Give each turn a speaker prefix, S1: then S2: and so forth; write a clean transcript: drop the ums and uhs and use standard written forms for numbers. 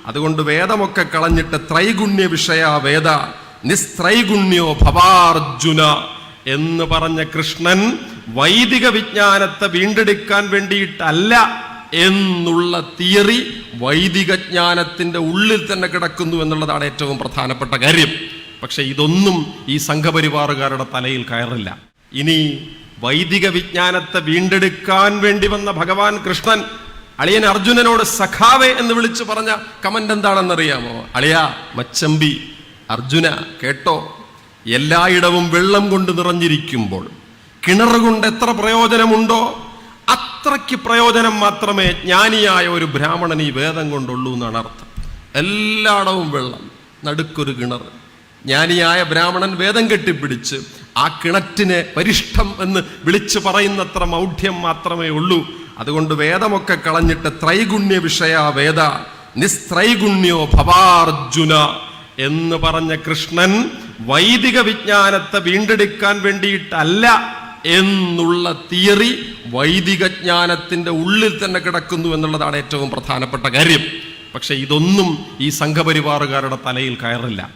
S1: അതുകൊണ്ട് വേദമൊക്കെ കളഞ്ഞിട്ട് ത്രൈഗുണ്യ വിഷയ വേദ നിസ്ത്രൈഗുണ്യോ ഭവാർജുന എന്ന് പറഞ്ഞ കൃഷ്ണൻ വൈദിക വിജ്ഞാനത്തെ വീണ്ടെടുക്കാൻ വേണ്ടിയിട്ടല്ല എന്നുള്ള തിയറി വൈദിക ജ്ഞാനത്തിന്റെ ഉള്ളിൽ തന്നെ കിടക്കുന്നു എന്നുള്ളതാണ് ഏറ്റവും പ്രധാനപ്പെട്ട കാര്യം. പക്ഷെ ഇതൊന്നും ഈ സംഘപരിവാറുകാരുടെ തലയിൽ കയറില്ല. ഇനി വൈദിക വിജ്ഞാനത്തെ വീണ്ടെടുക്കാൻ വേണ്ടി വന്ന ഭഗവാൻ കൃഷ്ണൻ അളിയൻ അർജുനനോട് സഖാവേ എന്ന് വിളിച്ചു പറഞ്ഞ കമന്റ് എന്താണെന്നറിയാമോ? അളിയ മച്ചമ്പി, അർജുന കേട്ടോ, എല്ലായിടവും വെള്ളം കൊണ്ട് നിറഞ്ഞിരിക്കുമ്പോൾ കിണറുകൊണ്ട് എത്ര പ്രയോജനമുണ്ടോ അത്രയ്ക്ക് പ്രയോജനം മാത്രമേ ജ്ഞാനിയായ ഒരു ബ്രാഹ്മണൻ ഈ വേദം കൊണ്ടുള്ളൂ എന്നാണ് അർത്ഥം. എല്ലായിടവും വെള്ളം, നടുക്കൊരു കിണർ. ജ്ഞാനിയായ ബ്രാഹ്മണൻ വേദം കെട്ടിപ്പിടിച്ച് ആ കിണറ്റിനെ പരിഷ്ഠം എന്ന് വിളിച്ചു പറയുന്നത്ര മൗഢ്യം മാത്രമേ ഉള്ളൂ. അതുകൊണ്ട് വേദമൊക്കെ കളഞ്ഞിട്ട് ത്രൈഗുണ്യ വിഷയ വേദ നിസ്ത്രൈഗുണ്യോ ഭവാർജുന എന്ന് പറഞ്ഞ കൃഷ്ണൻ വൈദിക വിജ്ഞാനത്തെ വീണ്ടെടുക്കാൻ വേണ്ടിയിട്ടല്ല എന്നുള്ള തിയറി വൈദിക ജ്ഞാനത്തിന്റെ ഉള്ളിൽ തന്നെ കിടക്കുന്നു എന്നുള്ളതാണ് ഏറ്റവും പ്രധാനപ്പെട്ട കാര്യം. പക്ഷെ ഇതൊന്നും ഈ സംഘപരിവാറുകാരുടെ തലയിൽ കയറില്ല.